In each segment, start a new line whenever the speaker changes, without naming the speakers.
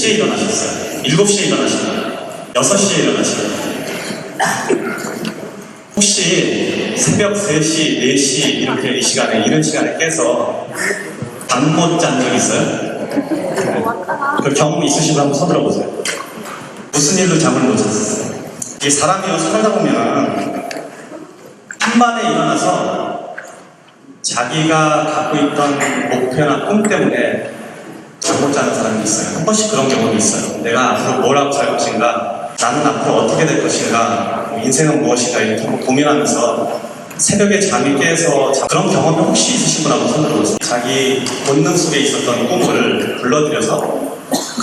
시에 일어나셨어요? 7시에 일어나셨나요? 6시에 일어나셨나요? 혹시 새벽 3시, 4시 이렇게 이 시간에, 이런 시간에 깨서 잠 못 잔 적 있어요? 그 경험 있으신 분 한번 손 들어보세요. 무슨 일로 잠을 못 잤어요? 이 사람이 살다 보면 한밤에 일어나서 자기가 갖고 있던 목표나 꿈 때문에 잠 못 자는 사람이 있어요. 한 번씩 그런 경험이 있어요. 내가 앞으로 뭘 하고 살 것인가, 나는 앞으로 어떻게 될 것인가, 인생은 무엇인가 이렇게 고민하면서 새벽에 잠이 깨서 그런 경험이 혹시 있으신 분 한번 손 들어보세요. 자기 본능 속에 있었던 꿈을 불러들여서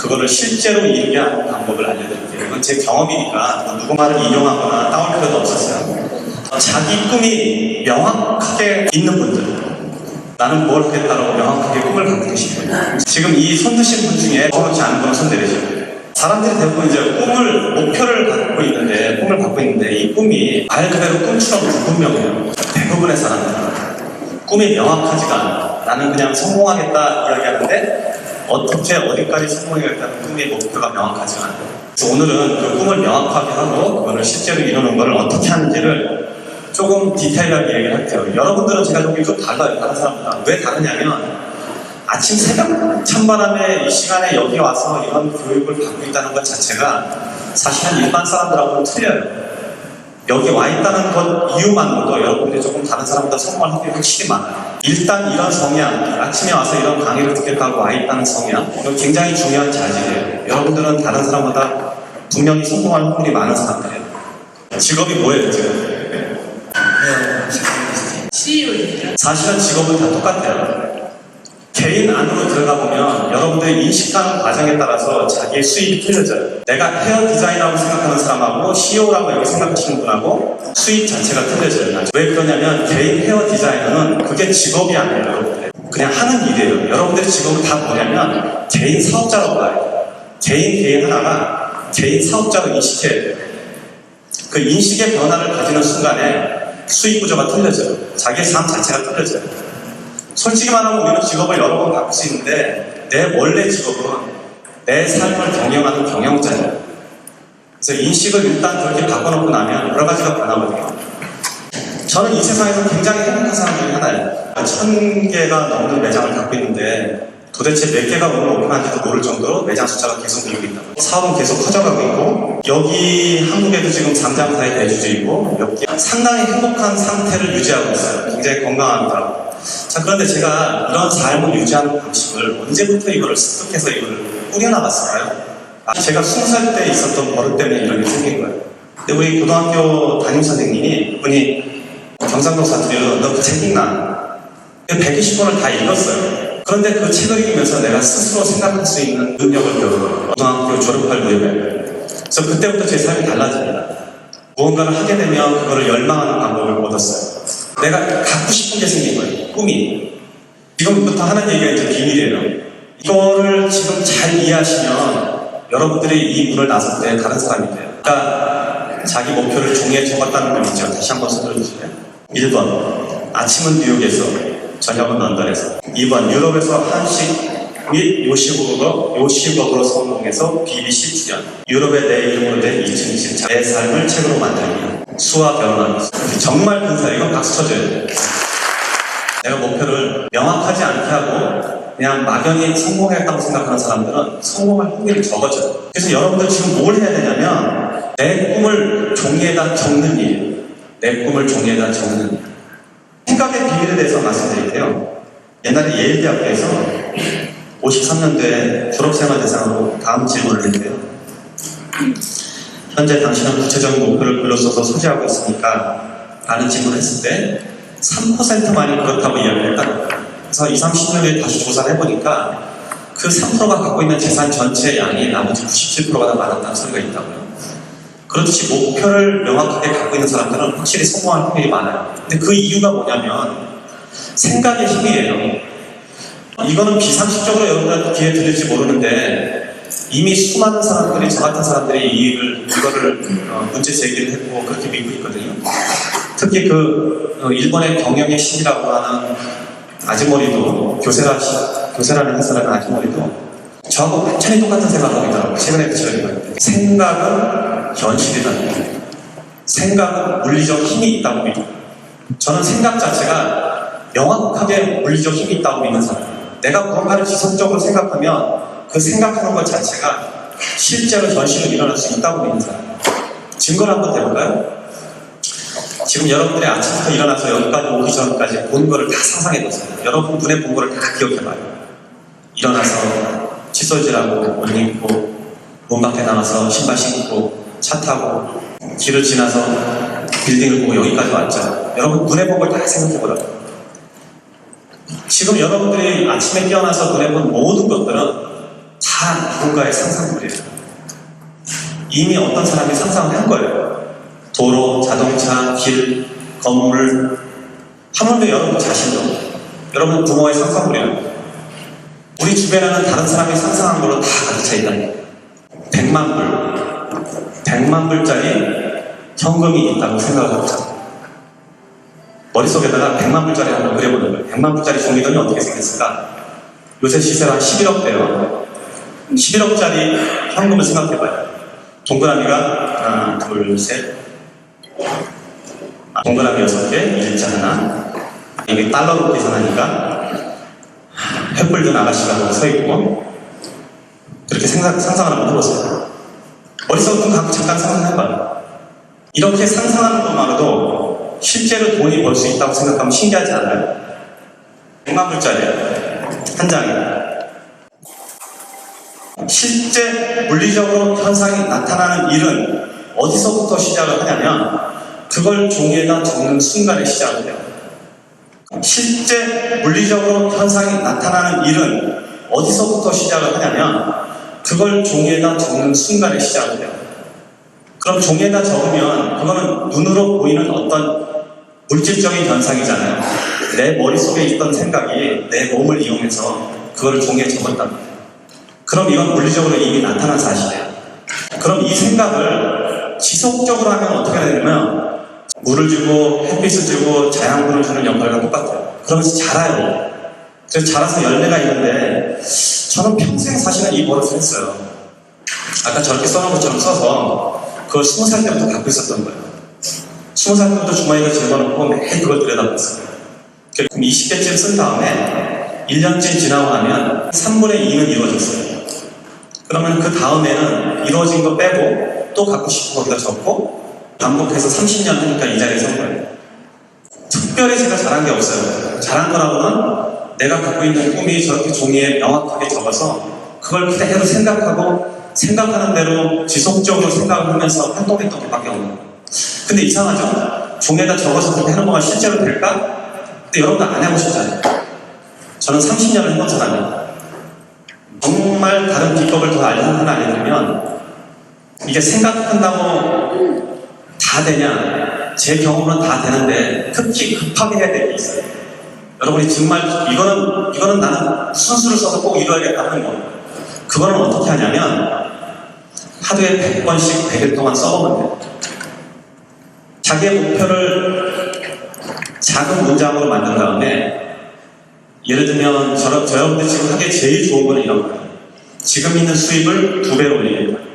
그거를 실제로 이루게 하는 방법을 알려드릴게요. 이건 제 경험이니까 누구 말을 인용하거나 따올 필요도 없었어요. 자기 꿈이 명확하게 있는 분들, 나는 뭘 하겠다라고 명확하게 꿈을 갖고 계신 분이에요. 지금 이 손 드신 분 중에 그렇지 않은 분은 손 내리세요. 사람들이 대부분 이제 목표를 갖고 있는데 이 꿈이 말 그대로 꿈처럼 불분명해요. 대부분의 사람들은 꿈이 명확하지가 않아요. 나는 그냥 성공하겠다 이야기하는데 어떻게 어디까지 성공하겠다는 꿈의 목표가 명확하지가 않아요. 그래서 오늘은 그 꿈을 명확하게 하고 그거를 실제로 이루는 걸 어떻게 하는지를 조금 디테일하게 얘기를 할게요. 여러분들은 제가 보기 좀 달라요. 다른 사람보다. 왜 다르냐면 아침 새벽 찬바람에 이 시간에 여기 와서 이런 교육을 받고 있다는 것 자체가 사실은 일반 사람들하고는 틀려요. 여기 와 있다는 것 이유만으로도 여러분들이 조금 다른 사람보다 성공할 확률이 확실히 많아요. 일단 이런 성향, 아침에 와서 이런 강의를 듣겠다고 와 있다는 성향, 이건 굉장히 중요한 자질이에요. 여러분들은 다른 사람보다 분명히 성공할 확률이 많은 사람들이에요. 직업이 뭐예요, 지금?
CEO입니다.
사실은 직업은 다 똑같아요. 개인 안으로 들어가 보면 여러분들의 인식하는 과정에 따라서 자기의 수입이 틀려져요. 내가 헤어 디자이너라고 생각하는 사람하고 CEO라고 여기 생각하시는 분하고 수입 자체가 틀려져요. 왜 그러냐면 개인 헤어 디자이너는 그게 직업이 아니에요. 여러분들. 그냥 하는 일이에요. 여러분들의 직업은 다 뭐냐면 개인 사업자로 봐요. 개인 하나가 개인 사업자로 인식해야 돼요. 그 인식의 변화를 가지는 순간에 수익 구조가 틀려져요. 자기의 삶 자체가 틀려져요. 솔직히 말하면 우리는 직업을 여러 번 바꿀 수 있는데 내 원래 직업은 내 삶을 경영하는 경영자예요. 그래서 인식을 일단 그렇게 바꿔놓고 나면 여러 가지가 변하거든요. 저는 이 세상에서 굉장히 행복한 사람 중에 하나예요. 1000개가 넘는 매장을 갖고 있는데 도대체 몇 개가 오늘 오픈한지도 모를 정도로 매장 숫자가 계속 늘고 있다고. 사업은 계속 커져가고 있고 여기 한국에도 지금 상장사의 대주주이고 여기 상당히 행복한 상태를 유지하고 있어요. 굉장히 건강합니다. 자, 그런데 제가 이런 삶을 유지하는 방식을 언제부터 이거를 습득해서 이거를 꾸려나갔을까요? 제가 20살 때 있었던 버릇 때문에 이런 게 생긴 거예요. 근데 우리 고등학교 담임선생님이 그분이 경상도 사투리로 너 그 책 읽나? 120권을 다 읽었어요. 그런데 그 책을 읽으면서 내가 스스로 생각할 수 있는 능력을 배우고 고등학교 졸업할 무렵에 그래서 그때부터 제 삶이 달라집니다. 무언가를 하게 되면 그거를 열망하는 방법을 얻었어요. 내가 갖고 싶은 게 생긴 거예요. 꿈이. 지금부터 하는 얘기가 이제 비밀이에요. 이거를 지금 잘 이해하시면 여러분들이 이 문을 나설 때 다른 사람이 돼요. 그러니까 자기 목표를 종이에 적었다는 건 있죠. 다시 한번 써드려주세요. 1번 아침은 뉴욕에서 저녁은 런던에서. 2번 유럽에서 한식 및 요식업으로 성공해서 BBC 출연. 유럽의 내 이름으로 된 2020 내 삶을 책으로 만들기. 수와 결혼하기. 정말 근사해. 이건 박수 쳐줘야 돼요. 내가 목표를 명확하지 않게 하고 그냥 막연히 성공했다고 생각하는 사람들은 성공할 확률이 적어져요. 그래서 여러분들 지금 뭘 해야 되냐면 내 꿈을 종이에다 적는 일. 내 꿈을 종이에다 적는 일. 생각의 비밀에 대해서 말씀드릴게요. 옛날에 예일대학교에서 53년도에 졸업생활 대상으로 다음 질문을 했는데요. 현재 당신은 구체적인 목표를 글로 써서 소지하고 있으니까 라는 질문을 했을 때 3%만이 그렇다고 이야기를 했다는 거예요. 그래서 20, 30년 뒤에 다시 조사를 해보니까 그 3%가 갖고 있는 재산 전체의 양이 나머지 97%가 다 많았다는 소리가 있다고요. 그렇듯이 목표를 명확하게 갖고 있는 사람들은 확실히 성공할 확률이 많아요. 근데 그 이유가 뭐냐면 생각의 힘이에요. 이거는 비상식적으로 여러분들한테 귀에 들릴지 모르는데 이미 수많은 사람들이 저 같은 사람들이 이거를 문제 제기를 했고 그렇게 믿고 있거든요. 특히 일본의 경영의 신이라고 하는 아즈모리도 교세라는 회사라는 아즈모리도 저하고 완전히 똑같은 생각하고 있더라고요. 최근에 그 책을 읽었는데 생각은 현실이라는 거예요. 생각은 물리적 힘이 있다고 믿어요. 저는 생각 자체가 명확하게 물리적 힘이 있다고 믿는 사람이에요. 내가 무언가를 지속적으로 생각하면 그 생각하는 것 자체가 실제로 현실로 일어날 수 있다고 믿는 사람이에요. 증거를 한번 대볼까요? 지금 여러분들이 아침부터 일어나서 여기까지 오기 전까지 본 거를 다 상상해보세요. 여러분 눈에 본 거를 다 기억해봐요. 일어나서 칫솔질하고 옷 입고 문 밖에 나가서 신발 신고 차 타고 길을 지나서 빌딩을 보고 여기까지 왔죠. 여러분 눈에 본 걸 다 생각해보라고. 지금 여러분들이 아침에 깨어나서 눈에 본 모든 것들은 다 누군가의 상상물이에요. 이미 어떤 사람이 상상을 한 거예요. 도로, 자동차, 길, 건물, 하물며 여러분 자신도, 여러분 부모의 상상물이에요. 우리 주변에는 다른 사람이 상상한 걸로 다 가득 차 있다는 거예요. 100만 불짜리 현금이 있다고 생각을 합니다. 머릿속에다가 100만 불짜리 한번 그려보는 거예요. 100만 불짜리 종이돈이 어떻게 생겼을까? 요새 시세로 한 11억 대요. 11억짜리 현금을 생각해봐요. 동그라미가 하나, 둘, 셋. 동그라미 6개, 일자 하나. 이게 달러로 계산하니까 횃불 든 아가씨가 서 있고. 그렇게 상상을 한번 해보세요. 머릿속에 좀 잠깐 상상해봐요. 이렇게 상상하는 것만으로도 실제로 돈이 벌 수 있다고 생각하면 신기하지 않아요? 100만 불짜리 한 장에 실제 물리적으로 현상이 나타나는 일은 어디서부터 시작을 하냐면 그걸 종이에다 적는 순간에 시작을 해요. 실제 물리적으로 현상이 나타나는 일은 어디서부터 시작을 하냐면 그걸 종이에다 적는 순간에 시작을 해요. 그럼 종이에다 적으면 그거는 눈으로 보이는 어떤 물질적인 현상이잖아요. 내 머릿속에 있던 생각이 내 몸을 이용해서 그거를 종이에 적었단 말이에요. 그럼 이건 물리적으로 이미 나타난 사실이에요. 그럼 이 생각을 지속적으로 하면 어떻게 되냐면 물을 주고 햇빛을 주고 자양분을 주는 역할과 똑같아요. 그러면서 자라요. 그래서 자라서 열매가 있는데 저는 평생 사실은 이 버릇을 했어요. 아까 저렇게 써놓은 것처럼 써서 그걸 20살 때부터 갖고 있었던 거예요. 20살 때부터 주머니에 집어넣고 매일 그걸 들여다봤어요. 그럼 20개쯤 쓴 다음에 1년쯤 지나고 나면 3분의 2는 이루어졌어요. 그러면 그 다음에는 이루어진 거 빼고 또 갖고 싶은 거기다 적고 반복해서 30년 하니까 이 자리에 선 거예요. 특별히 제가 잘한 게 없어요. 잘한 거라고는 내가 갖고 있는 꿈이 저렇게 종이에 명확하게 적어서 그걸 그대로 생각하고 생각하는 대로 지속적으로 생각을 하면서 활동했던 것밖에 없는 거예요. 근데 이상하죠? 종이에다 적어서 그렇게 하는 거가 실제로 될까? 근데 여러분도 안 해보셨잖아요. 저는 30년을 해본 사람이에요. 정말 다른 비법을 더 하나 알려드리면 이게 생각한다고 다 되냐? 제 경험은 다 되는데 특히 급하게 해야 될 게 있어요. 여러분이 정말 이거는 나는 순수를 써서 꼭 이뤄야겠다 하는 거. 그거는 어떻게 하냐면 하루에 100번씩 100일 동안 써보면 돼요. 자기의 목표를 작은 문장으로 만든 다음에 예를 들면 여러분들 지금 하기에 제일 좋은 거는 이런 거예요. 지금 있는 수입을 2배로 올리는 거예요.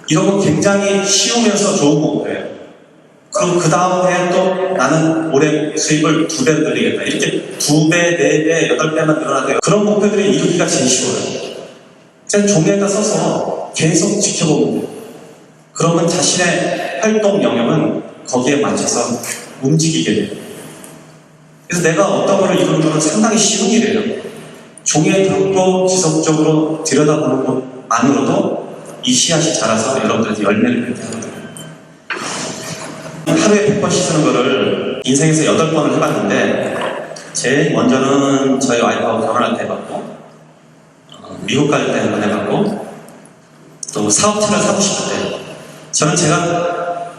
이런 거 굉장히 쉬우면서 좋은 목표예요. 그럼 그 다음 해에 또 나는 올해 수입을 2배로 늘리겠다. 이렇게 2배, 4배, 8배만 늘어나도 그런 목표들이 이루기가 제일 쉬워요. 그냥 종이에다 써서 계속 지켜보면 돼요. 그러면 자신의 활동 영역은 거기에 맞춰서 움직이게 돼요. 그래서 내가 어떤 걸 이루는 건 상당히 쉬운 일이에요. 종이에 적고 지속적으로 들여다보는 것만으로도 이 씨앗이 자라서 여러분들한테 열매를 맺게 하거든요. 하루에 100번씩 쓰는 거를 인생에서 8번을 해봤는데 제일 먼저는 저희 와이프하고 결혼할 때 해봤고 미국 갈 때 한번 해봤고 또 사업차를 사고 싶을 때 저는 제가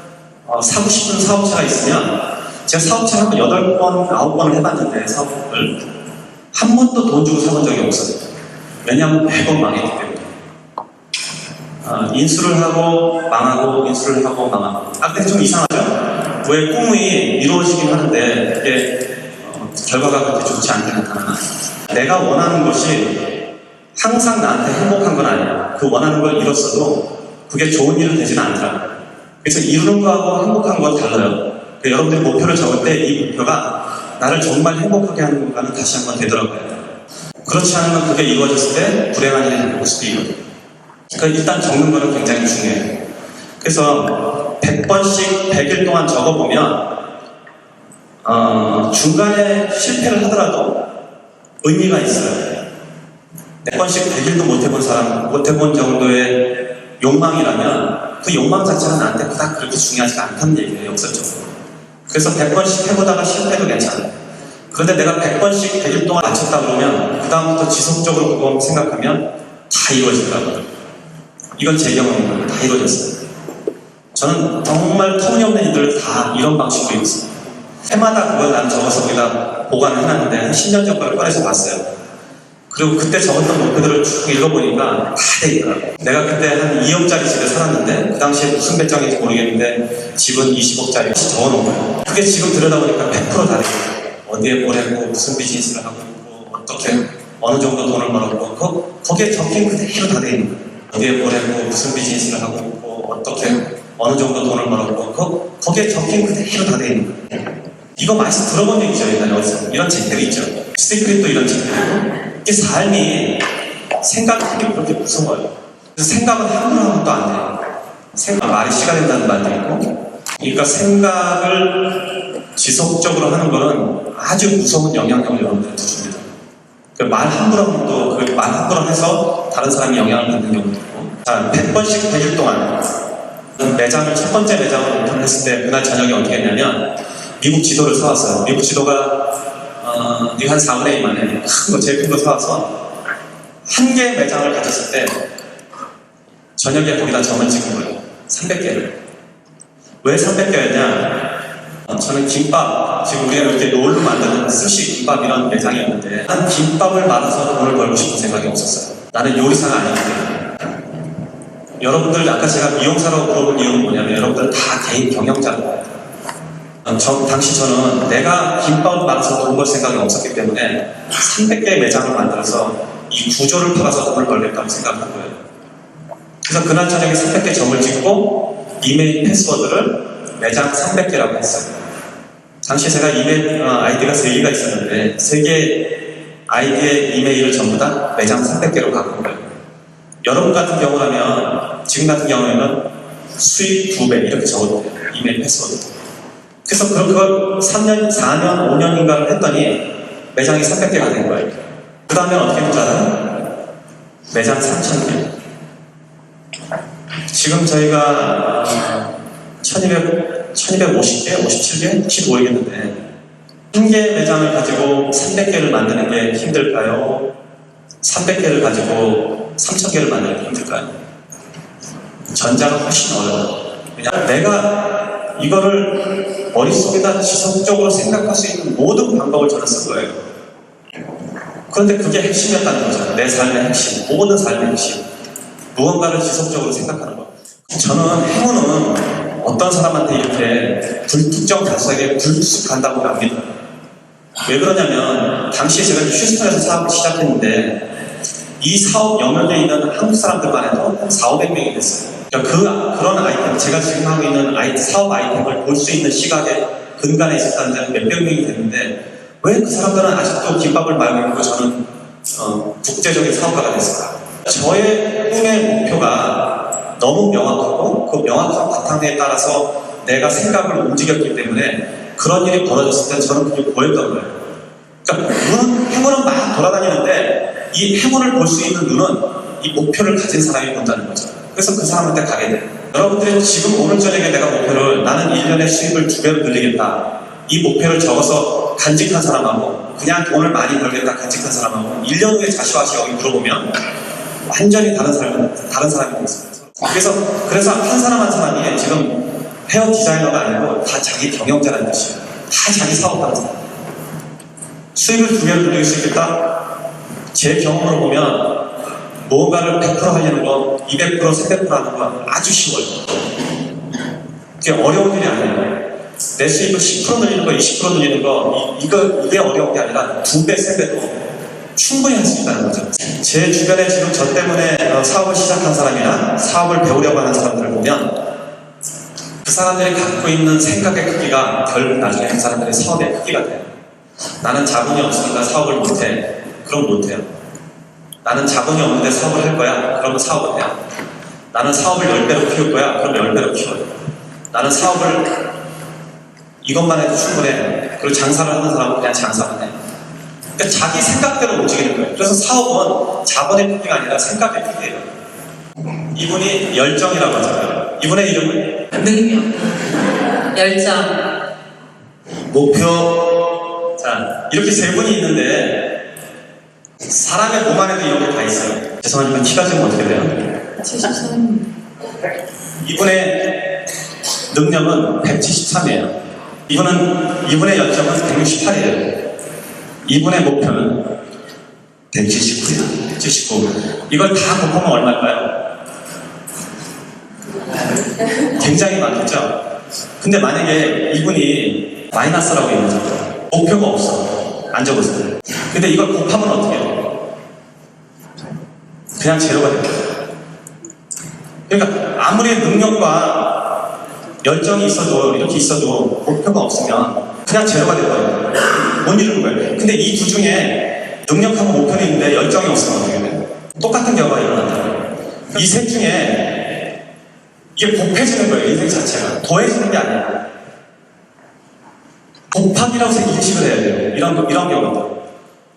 사고 싶은 사업차가 있으면 제가 사업차를 한번 8번, 9번을 해봤는데 사업을 한 번도 돈 주고 사본 적이 없어요. 왜냐하면 매번 망했기 때문에 인수를 하고 망하고 인수를 하고 망하고 근데 좀 이상하죠? 왜 꿈이 이루어지긴 하는데 그게 결과가 그렇게 좋지 않게 나타나 내가 원하는 것이 항상 나한테 행복한 건 아니야. 그 원하는 걸 이뤘어도 그게 좋은 일은 되지는 않더라. 그래서 이루는 거하고 행복한 건 달라요. 그러니까 여러분들이 목표를 적을 때 이 목표가 나를 정말 행복하게 하는 건가는 다시 한번 되돌아봐야 돼요. 그렇지 않으면 그게 이루어졌을 때 불행한 일이 생길 수도 있거든요. 그러니까 일단 적는 거는 굉장히 중요해요. 그래서 100번씩 100일 동안 적어보면 중간에 실패를 하더라도 의미가 있어요. 100번씩 100일도 못해본 사람, 못해본 정도의 욕망이라면 그 욕망 자체가 나한테 그닥 그렇게 중요하지가 않다는 얘기예요, 역설적으로. 그래서 100번씩 해보다가 실패도 괜찮아요. 그런데 내가 100번씩 100일 동안 맞췄다 그러면 그 다음부터 지속적으로 그거 생각하면 다 이루어지더라고요. 이건 제 경험입니다. 다 이루어졌어요. 저는 정말 터무니없는 일들을 다 이런 방식으로 했어요. 해마다 그걸 난 적어서 우리가 보관을 해놨는데 한 10년 전 걸 꺼내서 봤어요. 그리고 그때 적었던 목표들을 쭉 읽어보니까 다 돼 있더라고요. 내가 그때 한 2억짜리 집에 살았는데 그 당시에 무슨 배짱인지 모르겠는데 집은 20억짜리 적어놓은 거예요. 그게 지금 들여다보니까 100% 다 돼 있어요. 어디에 뭘 했고 무슨 비즈니스를 하고 있고 어떻게 어느 정도 돈을 벌었고 거기에 적힌 그대로 다 돼 있는 거예요. 어디에 뭘 했고 무슨 비즈니스를 하고 있고 어떻게 어느 정도 돈을 벌었고 거기에 적힌 그대로 다 돼 있는 거예요. 이거 많이 들어본 얘기죠. 옛날에 어디서 이런 책들이 있죠. 시크릿도 이런 책들이고 이게 삶이 생각하기 그렇게 무서워요. 그래서 생각은 함부로 하면 또 안 돼요. 생각 말이 씨가 된다는 말도 있고 그러니까 생각을 지속적으로 하는 거는 아주 무서운 영향력을 여러분들한테 줍니다. 그 말 함부로 하면 또 그 말 함부로 해서 다른 사람이 영향을 받는 경우도 있고 자, 100번씩 100일 동안 매장을 첫 번째 매장을 오픈했을 때 그날 저녁에 어떻게 했냐면 미국 지도를 사왔어요. 미국 지도가 이거 한 4분의 1 만에 큰 거, 제일 큰 거 사와서 한 개 매장을 가졌을 때 저녁에 거기다 점을 찍은 거예요. 300개를. 왜 300개였냐? 저는 김밥, 지금 우리가 이렇게 롤로 만드는 스시 김밥 이런 매장이었는데 난 김밥을 말아서 돈을 벌고 싶은 생각이 없었어요. 나는 요리사가 아니기 때문에. 여러분들 아까 제가 미용사라고 물어본 이유는 뭐냐면 여러분들 다 개인 경영자라고 당시 저는 내가 김밥을 말아서 돈 벌 생각이 없었기 때문에 300개의 매장을 만들어서 이 구조를 팔아서 돈을 벌겠다고 생각한 거예요. 그래서 그날 저녁에 300개 점을 찍고 이메일 패스워드를 매장 300개라고 했어요. 당시 제가 이메일 아이디가 3개가 있었는데 3개 아이디의 이메일을 전부 다 매장 300개로 바꾼 거예요. 여러분 같은 경우라면 지금 같은 경우에는 수익 2배 이렇게 적어도 돼요. 이메일 패스워드. 그래서 그걸 3년, 4년, 5년인가를 했더니 매장이 300개가 된 거예요. 그 다음에 어떻게 했는지 알아요? 매장 3,000개. 지금 저희가 1250개, 57개? 혹시 모르겠는데 한 개 매장을 가지고 300개를 만드는 게 힘들까요? 300개를 가지고 3,000개를 만드는 게 힘들까요? 전자가 훨씬 어려워요. 왜냐하면 내가 이거를 머릿속에다 지속적으로 생각할 수 있는 모든 방법을 저는 쓴 거예요. 그런데 그게 핵심이었다는 거죠. 내 삶의 핵심, 모든 삶의 핵심. 무언가를 지속적으로 생각하는 거. 저는 행운은 어떤 사람한테 이렇게 불특정 다수에게 불투숙한다고 합니다. 왜 그러냐면 당시에 제가 휴스턴에서 사업을 시작했는데 이 사업 영역에 있는 한국 사람들만 해도 한 400~500명이 됐어요. 그러니까 그런 아이템, 제가 지금 하고 있는 사업 아이템을 볼 수 있는 시각에 근간에 있었다는 데는 몇백 명이 됐는데 왜 그 사람들은 아직도 김밥을 말고 있고 저는 국제적인 사업가가 됐을까? 저의 꿈의 목표가 너무 명확하고 그 명확한 바탕에 따라서 내가 생각을 움직였기 때문에 그런 일이 벌어졌을 때 저는 그게 보였던 거예요. 그러니까 행운은 막 돌아다니는데 이 행운을 볼 수 있는 눈은 이 목표를 가진 사람이 본다는 거죠. 그래서 그 사람한테 가게 돼요. 여러분들이 지금 오늘 저녁에 내가 목표를 나는 1년에 수입을 2배로 늘리겠다. 이 목표를 적어서 간직한 사람하고 그냥 돈을 많이 벌겠다 간직한 사람하고 1년 후에 자시와시 여기 물어보면 완전히 다른 사람이 되겠습니다. 그래서 한 사람 한 사람이 지금 헤어 디자이너가 아니고 다 자기 경영자라는 뜻이에요. 다 자기 사업하는 사람. 수입을 2배로 늘릴 수 있겠다? 제 경험으로 보면 무언가를 100% 하려는 거, 200%, 300% 하는 거 아주 쉬워요. 그게 어려운 일이 아니에요. 내 수입을 10% 늘리는 거, 20% 늘리는 거, 이게 어려운 게 아니라 2배, 3배도 충분히 할 수 있다는 거죠. 제 주변에 지금 저 때문에 사업을 시작한 사람이나 사업을 배우려고 하는 사람들을 보면 그 사람들이 갖고 있는 생각의 크기가 결국 나중에 그 사람들의 사업의 크기가 돼요. 나는 자본이 없으니까 사업을 못해. 그럼 못해요. 나는 자본이 없는데 사업을 할 거야. 그러면 사업을 해요. 나는 사업을 10배로 키울 거야. 그럼 10배로 키워요. 나는 사업을 이것만 해도 충분해. 그리고 장사를 하는 사람은 그냥 장사만 해. 그러니까 자기 생각대로 움직이는 거예요. 그래서 사업은 자본의 크기가 아니라 생각의 크기예요. 이분이 열정이라고 하잖아요. 이분의 이름은
능력, 열정,
목표. 자, 이렇게 세 분이 있는데 사람의 몸 안에도 이런 게 다 있어요. 죄송하지만 키가 좀 어떻게 돼요?
73.
이분의 능력은 173이에요. 이분의 열정은 168이에요. 이분의 목표는 179예요. 79. 이걸 다 곱하면 얼마일까요? 굉장히 많겠죠? 근데 만약에 이분이 마이너스라고 얘기하죠. 목표가 없어. 안 적었어요. 근데 이걸 곱하면 어떻게 해요? 그냥 제로가 됩니다. 그러니까 아무리 능력과 열정이 있어도 이렇게 있어도 목표가 없으면 그냥 제로가 돼버려요. 못 이루는 거예요. 근데 이 두 중에 능력하고 목표는 있는데 열정이 없으면 어떻게 돼요? 똑같은 결과가 일어난다고요. 이 셋 중에 이게 곱해지는 거예요. 인생 자체가. 더해지는 게 아니에요. 곱하기라고 인식을 해야 돼요. 이런 경우도.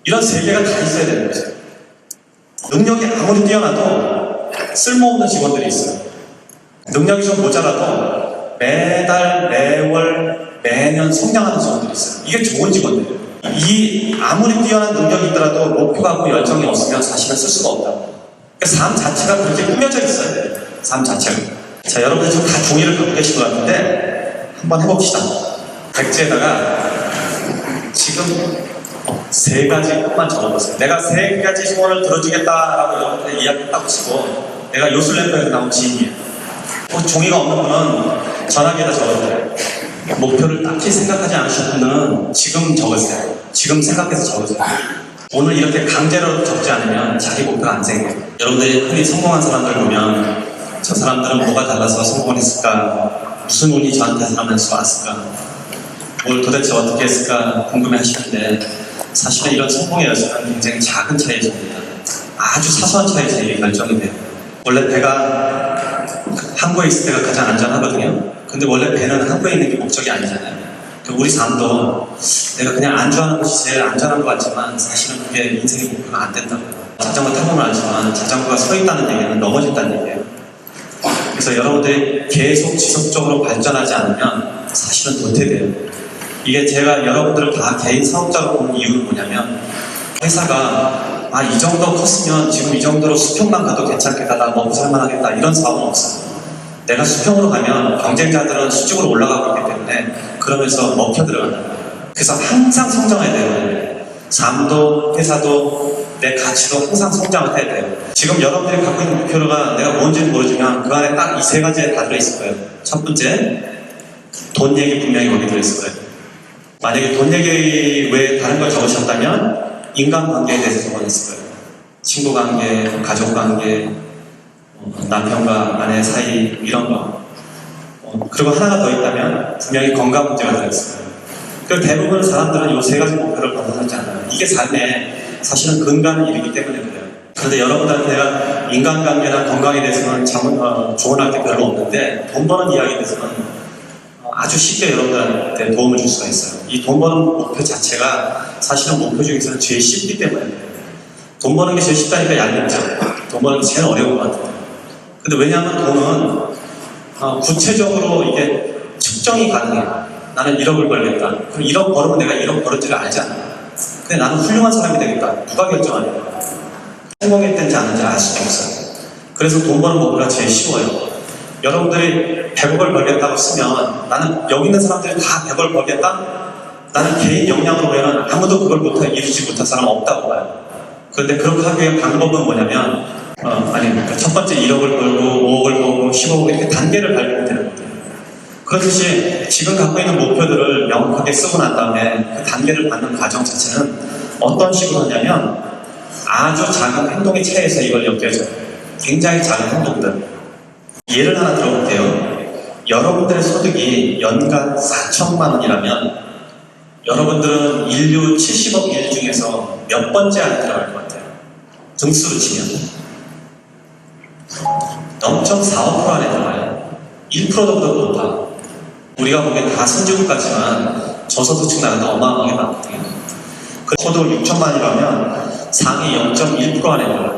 이런 세 개가 다 있어야 되는 거죠. 능력이 아무리 뛰어나도 쓸모없는 직원들이 있어요. 능력이 좀 모자라도 매달, 매월, 매년 성장하는 직원들이 있어요. 이게 좋은 직원들이에요. 이 아무리 뛰어난 능력이 있더라도 목표가 없고 열정이 없으면 사실은 쓸 수가 없다고. 그러니까 삶 자체가 그렇게 꾸며져 있어야 돼요. 삶 자체가. 자, 여러분들 지금 다 종이를 갖고 계신 것 같은데 한번 해봅시다. 백지에다가 지금 세 가지 것만 적어보세요. 내가 세 가지 소원을 들어주겠다라고 여러분들 이야기했다고 치고 내가 요술램프에서 나온 지인이에요. 종이가 없는 분은 전화기에다 적어주세요. 목표를 딱히 생각하지 않으신 분은 지금 적으세요. 지금 생각해서 적으세요. 오늘 이렇게 강제로 적지 않으면 자기 목표가 안 생겨요. 여러분들이 흔히 성공한 사람들 보면 저 사람들은 뭐가 달라서 성공을 했을까? 무슨 운이 저한테 살아면서 왔을까? 뭘 도대체 어떻게 했을까 궁금해 하시는데 사실은 이런 성공의 여정은 굉장히 작은 차이입니다. 아주 사소한 차이에서 이게 결정이 돼요. 원래 배가 항구에 있을 때가 가장 안전하거든요. 근데 원래 배는 항구에 있는 게 목적이 아니잖아요. 우리 삶도 내가 그냥 안주하는 것이 제일 안전한 것 같지만 사실은 그게 인생의 목표가 안 된다고요. 자전거 타보면 알지만 자전거가 서 있다는 얘기는 넘어진다는 얘기예요. 그래서 여러분들이 계속 지속적으로 발전하지 않으면 사실은 도태돼요. 이게 제가 여러분들을 다 개인 사업자로 보는 이유는 뭐냐면 회사가 이 정도 컸으면 지금 이 정도로 수평만 가도 괜찮겠다, 나 먹고 살만하겠다 이런 사업은 없어요. 내가 수평으로 가면 경쟁자들은 수직으로 올라가고 있기 때문에 그러면서 먹혀 들어간다. 그래서 항상 성장해야 돼요. 삶도 회사도 내 가치도 항상 성장을 해야 돼요. 지금 여러분들이 갖고 있는 목표가 내가 뭔지는 모르지만 그 안에 딱 이 세 가지에 다 들어있을 거예요. 첫 번째, 돈 얘기 분명히 거기 들어있을 거예요. 만약에 돈 얘기 외에 다른 걸 적으셨다면 인간관계에 대해서 적어냈을 거예요. 친구관계, 가족관계, 남편과 아내 사이 이런 거. 그리고 하나가 더 있다면 분명히 건강 문제가 들어있을 거예요. 그 대부분 사람들은 이 세 가지 목표를 벗어나지 않아요. 이게 삶에 사실은 근간을 이루기 때문에 그래요. 그런데 여러분들한테 내가 인간관계나 건강에 대해서는 조언할 게 별로 없는데 돈 버는 이야기에 대해서는 아주 쉽게 여러분들한테 도움을 줄 수가 있어요. 이 돈 버는 목표 자체가 사실은 목표 중에서는 제일 쉽기 때문에 돈 버는 게 제일 쉽다니까 얄밉죠. 돈 버는 게 제일 어려운 것 같아요. 근데 왜냐하면 돈은 구체적으로 이게 측정이 가능해요. 나는 1억을 벌겠다. 그럼 1억 벌으면 내가 1억 벌었지를 알잖아. 근데 나는 훌륭한 사람이 되겠다. 누가 결정하냐? 성공했든지 아닌지 알 수가 없어요. 그래서 돈 버는 목표가 제일 쉬워요. 여러분들이 100억을 벌겠다고 쓰면 나는 여기 있는 사람들이 다 100억을 벌겠다? 나는 개인 역량으로 보면 아무도 그걸 이루지 못한 사람 없다고 봐요. 그런데 그렇게 하기 위한 방법은 뭐냐면 첫 번째 1억을 벌고 5억을 벌고 15억 이렇게 단계를 밟으면 되는 거예요. 그렇듯이 지금 갖고 있는 목표들을 명확하게 쓰고 난 다음에 그 단계를 밟는 과정 자체는 어떤 식으로 하냐면 아주 작은 행동의 차이에서 이걸 엮여줘요. 굉장히 작은 행동들. 예를 하나 들어볼게요. 여러분들의 소득이 연간 4천만 원이라면 여러분들은 인류 70억 인 중에서 몇 번째 안에 들어갈 것 같아요? 등수로 치면 0.45% 안에 들어가요. 1%도 보다 높아. 우리가 보기엔 다 선진국 같지만 저소득층 나라도 어마어마하게 많거든요. 그 소득 6천만이라면 상위 0.1% 안에 들어가요.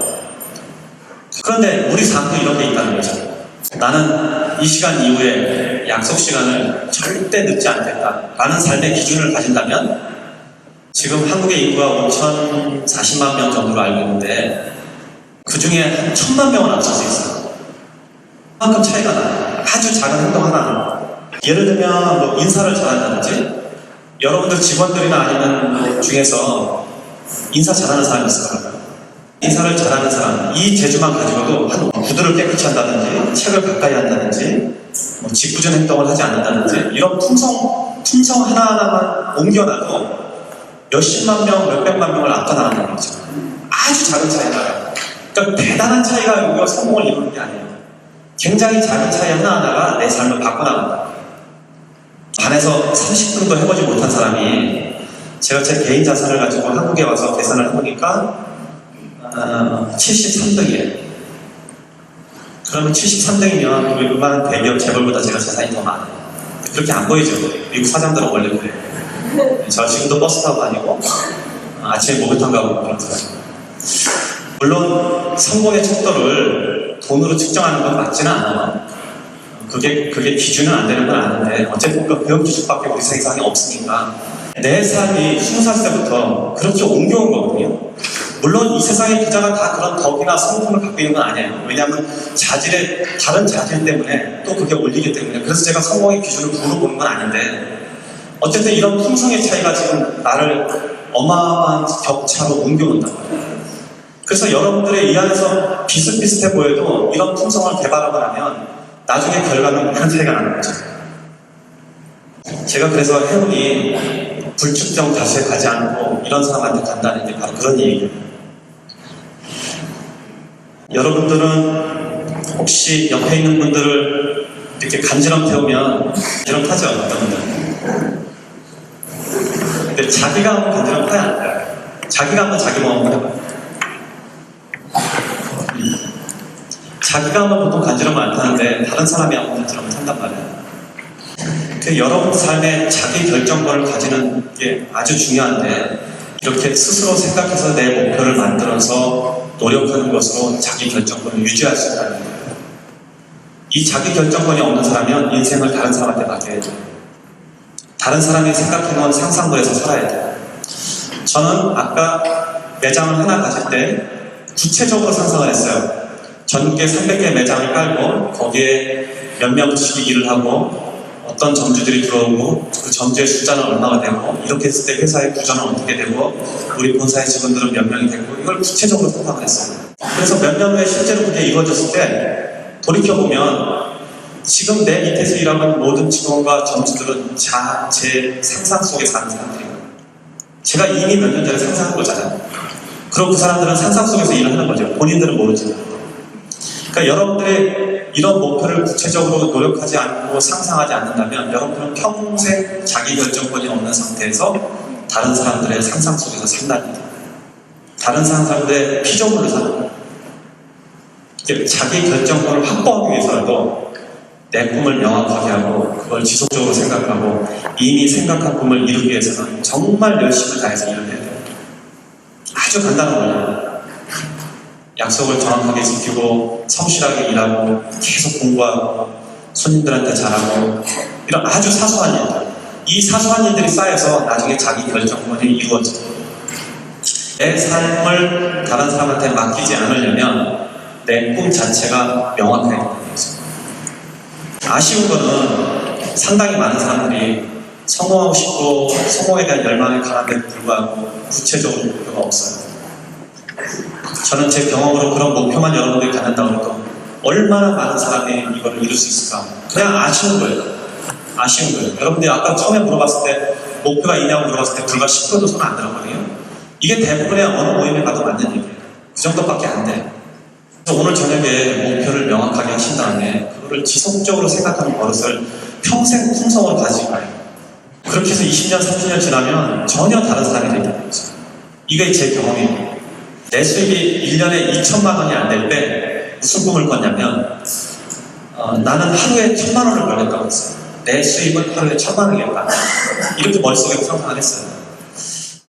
그런데 우리 삶도 이런 게 있다는 거죠. 나는 이 시간 이후에 약속 시간을 절대 늦지 않겠다라는 삶의 기준을 가진다면 지금 한국의 인구가 5,040만 명 정도로 알고 있는데 그 중에 한 1,000만 명은 앞설 수 있어요. 그만큼 차이가 나요. 아주 작은 행동 하나. 예를 들면 뭐 인사를 잘한다든지 여러분들 직원들이나 아니면 중에서 인사 잘하는 사람이 있을 거라고요. 인사를 잘하는 사람, 이 재주만 가지고도 한 구두를 깨끗이 한다든지 책을 가까이 한다든지 뭐 짓궂은 행동을 하지 않는다든지 이런 품성 하나하나만 옮겨놔도 몇십만 명, 몇백만 명을 앞서 나간다는 거죠. 아주 작은 차이가. 그러니까 대단한 차이가 우리가 성공을 이루는 게 아니에요. 굉장히 작은 차이 하나하나가 내 삶을 바꿔나간다. 반에서 30등도 해보지 못한 사람이 제가 제 개인 자산을 가지고 한국에 와서 계산을 해보니까 73등이에요. 그러면 73등이면 우리 웬만한 대기업 재벌보다 제가 재산이 더 많아요. 그렇게 안 보이죠? 미국 사장들은 원래 그래요. 저 지금도 버스 타고 다니고 아침에 목욕탕 가고 그렇더라고요. 물론 성공의 척도를 돈으로 측정하는 건 맞지는 않아요. 그게 기준은 안 되는 건 아는데 어쨌든 그 배움 기준밖에 우리 세상에 없으니까 내 삶이 20살 때부터 그렇게 옮겨온 거거든요. 물론 이 세상의 부자가 다 그런 덕이나 성품을 갖고 있는 건 아니에요. 왜냐하면 다른 자질 때문에 또 그게 올리기 때문에. 그래서 제가 성공의 기준을 부르고 보는 건 아닌데 어쨌든 이런 품성의 차이가 지금 나를 어마어마한 격차로 옮겨온단 말이에요. 그래서 여러분들의 이 안에서 비슷비슷해 보여도 이런 품성을 개발하고 나면 나중에 결과는 큰 차이가 나는 거죠. 제가 그래서 행운이 불특정 다수에 가지 않고 이런 사람한테 간다는 게 바로 그런 얘기예요. 여러분들은 혹시 옆에 있는 분들을 이렇게 간지럼 태우면 간지럼 타죠, 어떤 분들은. 근데 자기가 한번 간지럼 타야 안 돼요. 자기가 한번 자기 모험을 해봐요. 자기가 한번 보통 간지럼을 안 타는데 다른 사람이 한번 간지럼을 탄단 말이에요. 여러분 삶에 자기 결정권을 가지는 게 아주 중요한데 이렇게 스스로 생각해서 내 목표를 만들어서 노력하는 것으로 자기 결정권을 유지할 수 있다는 거예요. 이 자기 결정권이 없는 사람은 인생을 다른 사람한테 맡겨야 돼요. 다른 사람이 생각해놓은 상상도에서 살아야 돼요. 저는 아까 매장을 하나 가질 때 구체적으로 상상을 했어요. 전국에 300개 매장을 깔고 거기에 몇 명씩 일을 하고 어떤 점주들이 들어오고 그 점주의 숫자는 얼마가 되고 이렇게 했을 때 회사의 구조는 어떻게 되고 우리 본사의 직원들은 몇 명이 되고 이걸 구체적으로 상상을 했어요. 그래서 몇 년 후에 실제로 그게 이루어졌을 때 돌이켜보면 지금 내 밑에서 일하는 모든 직원과 점주들은 제 상상 속에 사는 사람들이에요. 제가 이미 몇 년 전에 상상한 거잖아요. 그럼 그 사람들은 상상 속에서 일을 하는 거죠. 본인들은 모르지만. 그러니까 여러분들의 이런 목표를 구체적으로 노력하지 않고 상상하지 않는다면 여러분들은 평생 자기 결정권이 없는 상태에서 다른 사람들의 상상 속에서 산답니다. 다른 사람들의 피조물로 사는 거예요. 자기 결정권을 확보하기 위해서라도 내 꿈을 명확하게 하고 그걸 지속적으로 생각하고 이미 생각한 꿈을 이루기 위해서는 정말 열심히 다해서 일을 해야 돼요. 아주 간단한 거예요. 약속을 정확하게 지키고 성실하게 일하고 계속 공부하고 손님들한테 잘하고 이런 아주 사소한 일들, 이 사소한 일들이 쌓여서 나중에 자기 결정권이 이루어져요. 내 삶을 다른 사람한테 맡기지 않으려면 내 꿈 자체가 명확해야 되는 거죠. 아쉬운 거는 상당히 많은 사람들이 성공하고 싶고 성공에 대한 열망에 강한데도 불구하고 구체적으로 목표가 없어요. 저는 제 경험으로 그런 목표만 여러분들이 갖는다고 해도 얼마나 많은 사람이 이걸 이룰 수 있을까? 그냥 아쉬운 거예요. 아쉬운 거예요. 여러분들이 아까 처음에 물어봤을 때 목표가 있냐고 물어봤을 때 불과 10%도 손 안 들었거든요. 이게 대부분의 어느 모임에 가도 맞는 얘기예요. 그 정도밖에 안 돼. 그래서 오늘 저녁에 목표를 명확하게 하신 다음에 그거를 지속적으로 생각하는 버릇을 평생 품성으로 가지고 가요. 그렇게 해서 20년, 30년 지나면 전혀 다른 사람이 된다는 거죠. 이게 제 경험이에요. 내 수입이 1년에 2천만 원이 안 될 때 무슨 꿈을 꿨냐면 나는 하루에 1,000만 원을 벌겠다고 했어요. 내 수입은 하루에 1,000만 원이겠다. 이렇게 머릿속에 상상을 했어요.